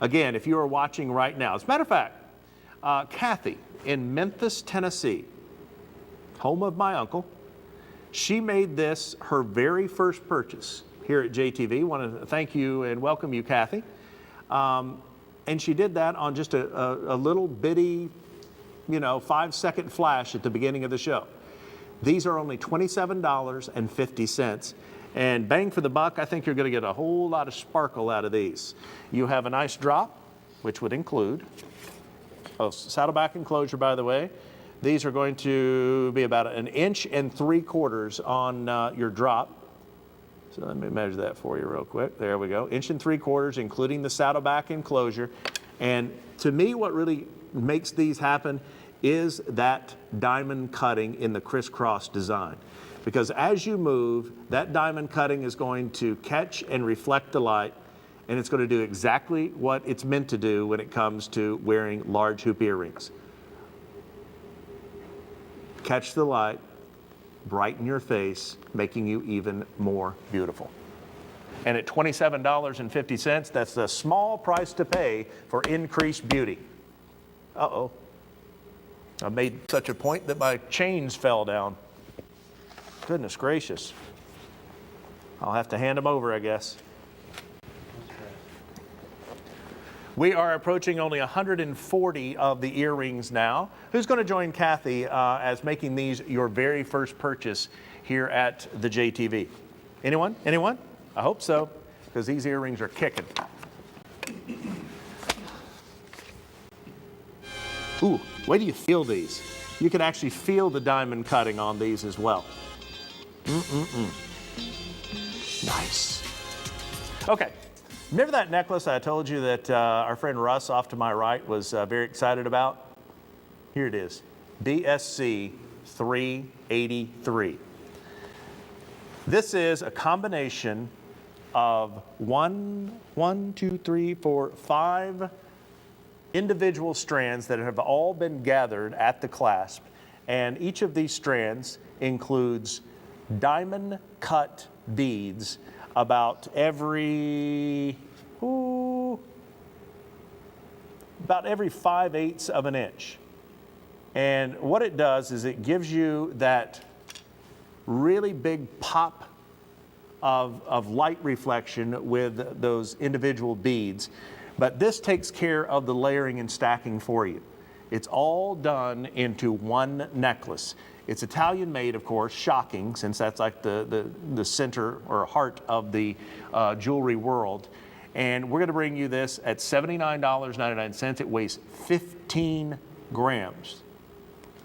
Again, if you are watching right now, as a matter of fact, Kathy in Memphis, Tennessee, home of my uncle, she made this her very first purchase here at JTV. Want to thank you and welcome you, Kathy. And she did that on just a little bitty, you know, 5-second flash at the beginning of the show. These are only $27.50. And bang for the buck, I think you're going to get a whole lot of sparkle out of these. You have a nice drop, which would include a saddleback enclosure, by the way. These are going to be about 1 3/4 on your drop. So let me measure that for you real quick. There we go, 1 3/4, including the saddleback enclosure. And to me, what really makes these happen is that diamond cutting in the crisscross design. Because as you move, that diamond cutting is going to catch and reflect the light, and it's going to do exactly what it's meant to do when it comes to wearing large hoop earrings. Catch the light, brighten your face, making you even more beautiful. And at $27.50, that's a small price to pay for increased beauty. Uh-oh. I made such a point that my chains fell down. Goodness gracious. I'll have to hand them over, I guess. We are approaching only 140 of the earrings now. Who's going to join Kathy as making these your very first purchase here at the JTV? Anyone? Anyone? I hope so, because these earrings are kicking. Ooh, wait till you feel these. You can actually feel the diamond cutting on these as well. Nice. Okay, remember that necklace I told you that our friend Russ off to my right was very excited about? Here it is, BSC 383. This is a combination of five individual strands that have all been gathered at the clasp, and each of these strands includes diamond cut beads about every 5/8 of an inch. And what it does is it gives you that really big pop of light reflection with those individual beads. But this takes care of the layering and stacking for you. It's all done into one necklace. It's Italian made, of course, shocking, since that's like the center or heart of the jewelry world. And we're gonna bring you this at $79.99. It weighs 15 grams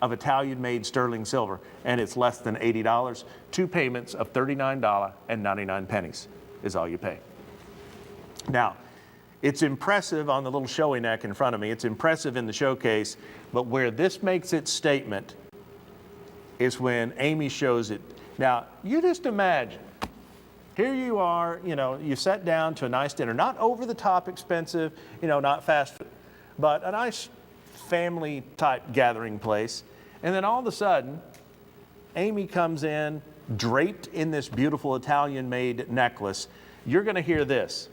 of Italian made sterling silver, and it's less than $80. 2 payments of $39.99 is all you pay. Now, it's impressive on the little showy neck in front of me. It's impressive in the showcase, but where this makes its statement is when Amy shows it. Now, you just imagine, here you are, you sat down to a nice dinner, not over the top expensive, not fast food, but a nice family type gathering place. And then all of a sudden, Amy comes in, draped in this beautiful Italian made necklace. You're gonna hear this.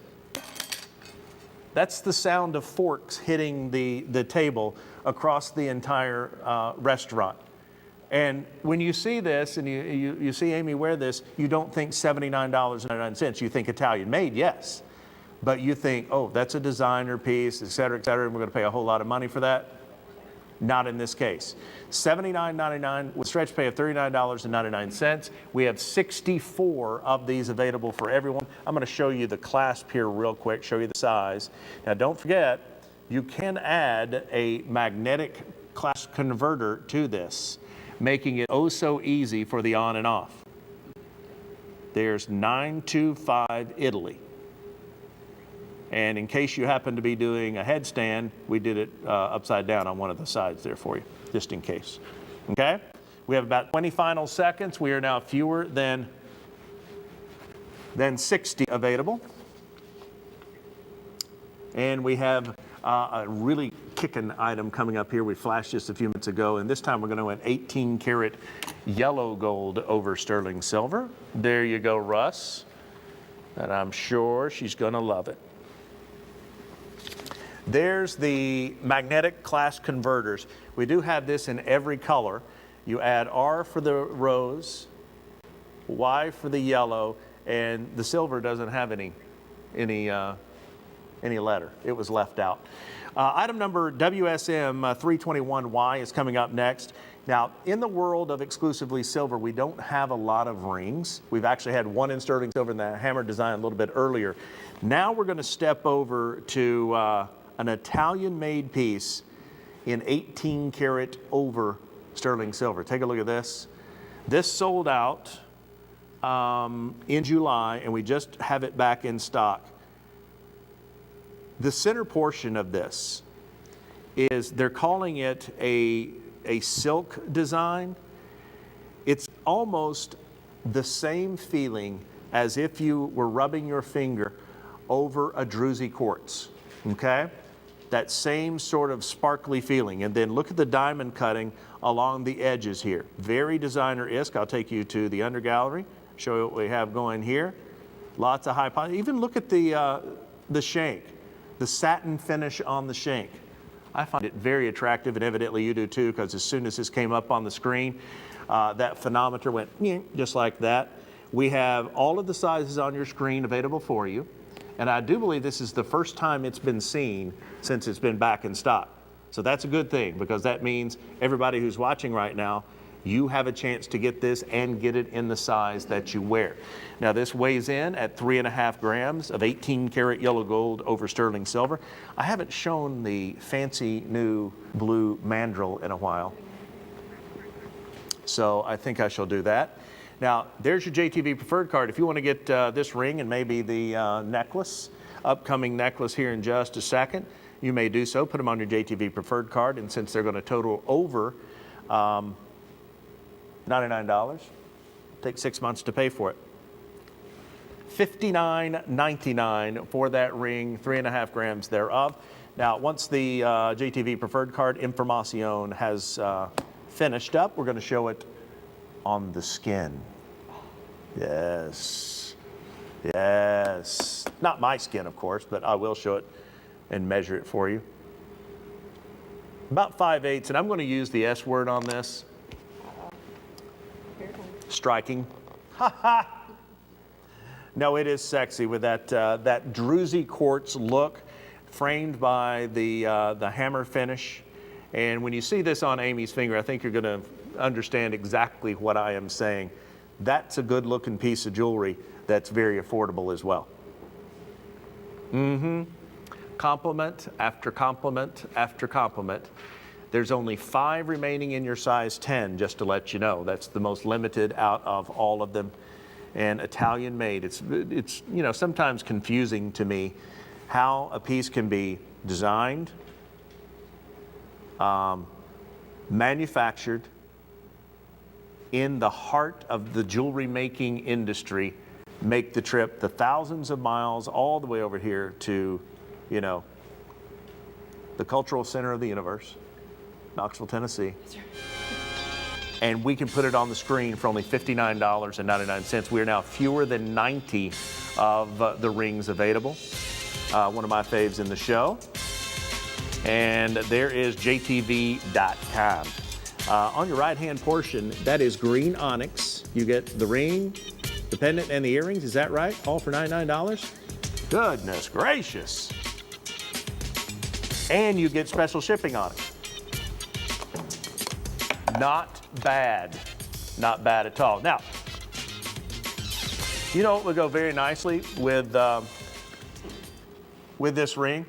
That's the sound of forks hitting the table across the entire restaurant. And when you see this and you see Amy wear this, you don't think $79.99. You think Italian made, yes. But you think, oh, that's a designer piece, et cetera, and we're gonna pay a whole lot of money for that. Not in this case. $79.99 with stretch pay of $39.99. We have 64 of these available for everyone. I'm going to show you the clasp here real quick, show you the size. Now don't forget, you can add a magnetic clasp converter to this, making it oh so easy for the on and off. There's 925 Italy. And in case you happen to be doing a headstand, we did it upside down on one of the sides there for you, just in case. Okay? We have about 20 final seconds. We are now fewer than 60 available. And we have a really kicking item coming up here. We flashed just a few minutes ago, and this time we're going to go at 18 karat yellow gold over sterling silver. There you go, Russ. And I'm sure she's going to love it. There's the magnetic clasp converters. We do have this in every color. You add R for the rose, Y for the yellow, and the silver doesn't have any letter. It was left out. Item number WSM 321Y is coming up next. Now, in the world of exclusively silver, we don't have a lot of rings. We've actually had one in sterling silver in the hammer design a little bit earlier. Now we're going to step over to an Italian-made piece in 18 karat over sterling silver. Take a look at this. This sold out in July, and we just have it back in stock. The center portion of this is, they're calling it a silk design. It's almost the same feeling as if you were rubbing your finger over a druzy quartz, okay? That same sort of sparkly feeling. And then look at the diamond cutting along the edges here. Very designer-esque. I'll take you to the under gallery, show you what we have going here. Lots of high poly. Even look at the shank, the satin finish on the shank. I find it very attractive, and evidently you do too, because as soon as this came up on the screen, that phonometer went just like that. We have all of the sizes on your screen available for you. And I do believe this is the first time it's been seen since it's been back in stock. So that's a good thing, because that means everybody who's watching right now, you have a chance to get this and get it in the size that you wear. Now this weighs in at 3.5 grams of 18 karat yellow gold over sterling silver. I haven't shown the fancy new blue mandrel in a while. So I think I shall do that. Now, there's your JTV Preferred card. If you want to get this ring and maybe the necklace, upcoming necklace here in just a second, you may do so. Put them on your JTV Preferred card, and since they're going to total over $99, take 6 months to pay for it. $59.99 for that ring, 3.5 grams thereof. Now, once the JTV Preferred card information has finished up, we're going to show it on the skin. Yes, yes. Not my skin, of course, but I will show it and measure it for you. About 5/8, and I'm going to use the S word on this. Striking. Ha ha! No, it is sexy with that that druzy quartz look, framed by the hammer finish. And when you see this on Amy's finger, I think you're going to understand exactly what I am saying. That's a good looking piece of jewelry that's very affordable as well. Compliment after compliment after compliment. There's only 5 remaining in your size 10, just to let you know. That's the most limited out of all of them. And Italian made. It's you know, sometimes confusing to me how a piece can be designed, manufactured in the heart of the jewelry making industry, make the trip the thousands of miles all the way over here to, you know, the cultural center of the universe, Knoxville, Tennessee. And we can put it on the screen for only $59.99. We are now fewer than 90 of the rings available. One of my faves in the show. And there is jtv.com. On your right-hand portion, that is green onyx. You get the ring, the pendant, and the earrings. Is that right? All for $99? Goodness gracious. And you get special shipping on it. Not bad. Not bad at all. Now, you know what would go very nicely with this ring,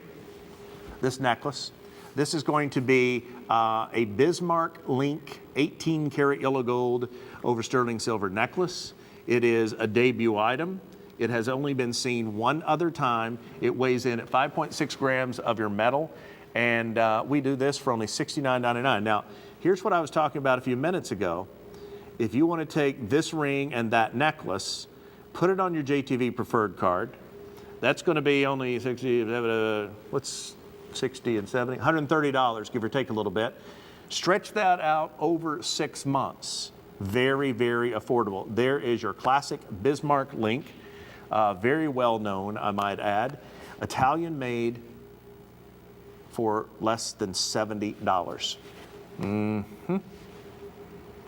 this necklace? This is going to be a Bismarck Link 18 karat yellow gold over sterling silver necklace. It is a debut item. It has only been seen one other time. It weighs in at 5.6 grams of your metal, and we do this for only $69.99. Now, here's what I was talking about a few minutes ago. If you want to take this ring and that necklace, put it on your JTV Preferred card. That's going to be only 60 and 70, $130, give or take a little bit. Stretch that out over 6 months. Very, very affordable. There is your classic Bismarck Link, very well known, I might add. Italian made for less than $70.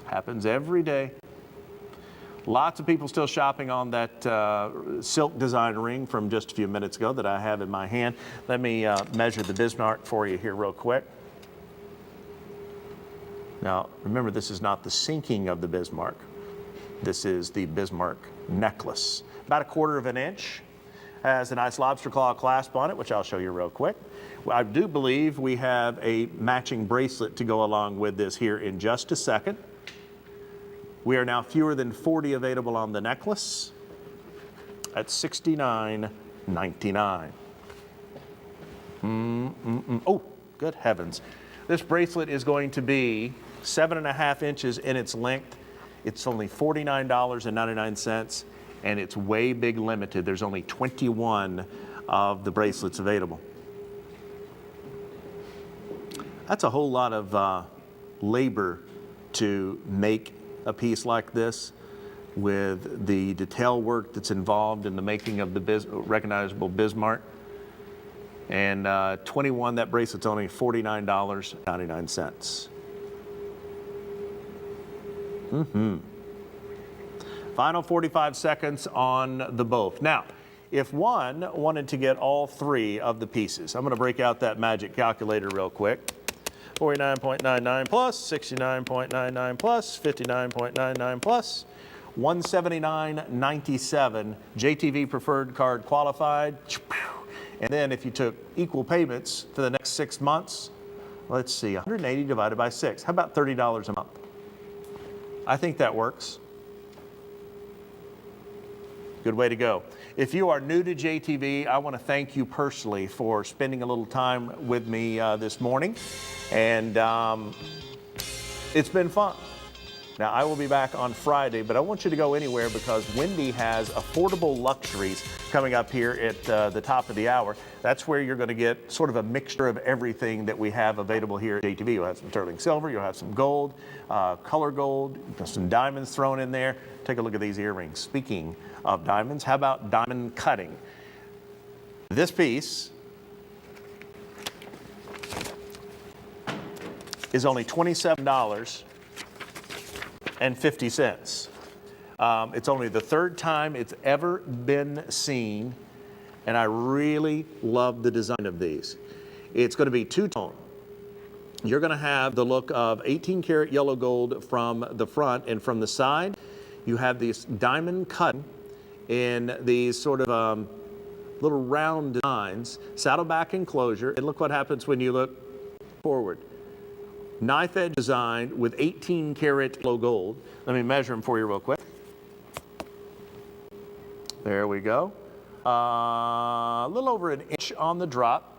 Happens every day. Lots of people still shopping on that silk design ring from just a few minutes ago that I have in my hand. Let me measure the Bismarck for you here real quick. Now, remember, this is not the sinking of the Bismarck. This is the Bismarck necklace. About 1/4 inch. Has a nice lobster claw clasp on it, which I'll show you real quick. I do believe we have a matching bracelet to go along with this here in just a second. We are now fewer than 40 available on the necklace at $69.99. Oh, good heavens. This bracelet is going to be 7.5 inches in its length. It's only $49.99, and it's way big limited. There's only 21 of the bracelets available. That's a whole lot of labor to make a piece like this, with the detail work that's involved in the making of the recognizable Bismarck. And 21, that bracelet's only $49.99. Final 45 seconds on the both. Now, if one wanted to get all 3 of the pieces, I'm going to break out that magic calculator real quick. 49.99 plus, 69.99 plus, 59.99 plus, 179.97. JTV Preferred card qualified. And then if you took equal payments for the next 6 months, let's see, 180 divided by 6. How about $30 a month? I think that works. Good way to go. If you are new to JTV, I want to thank you personally for spending a little time with me this morning. And it's been fun. Now, I will be back on Friday, but I want you to go anywhere because Wendy has affordable luxuries coming up here at the top of the hour. That's where you're going to get sort of a mixture of everything that we have available here at JTV. You'll have some sterling silver, you'll have some gold, color gold, some diamonds thrown in there. Take a look at these earrings. Speaking of diamonds, how about diamond cutting? This piece is only $27.50. It's only the third time it's ever been seen, and I really love the design of these. It's going to be two-tone. You're going to have the look of 18 karat yellow gold from the front, and from the side, you have these diamond cut in these sort of little round designs, saddleback enclosure, and look what happens when you look forward. Knife edge design with 18 karat yellow gold. Let me measure them for you real quick. There we go. A little over an inch on the drop,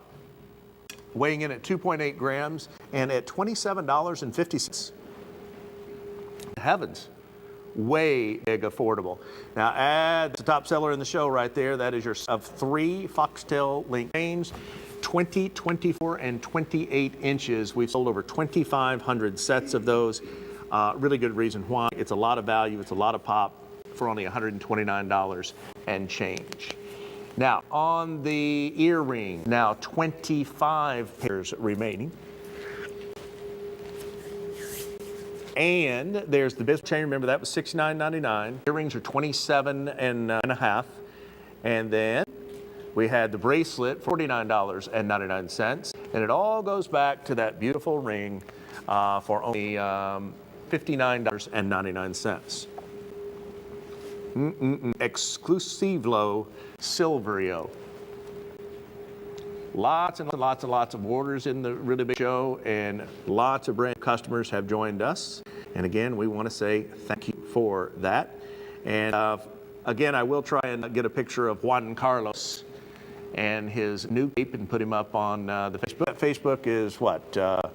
weighing in at 2.8 grams and at $27.50. Heavens, way big affordable. Now add the top seller in the show right there. That is your of 3 foxtail link chains. 20, 24, and 28 inches. We've sold over 2,500 sets of those. Really good reason why. It's a lot of value. It's a lot of pop for only $129 and change. Now, on the earring, now 25 pairs remaining. And there's the business chain. Remember, that was $69.99. Earrings are $27.50. And then we had the bracelet, $49.99, and it all goes back to that beautiful ring for only $59.99. Exclusivo Silverio. Lots and lots and lots of orders in the really big show, and lots of brand customers have joined us. And again, we want to say thank you for that. And again, I will try and get a picture of Juan Carlos and his new cape and put him up on the Facebook. Facebook is what?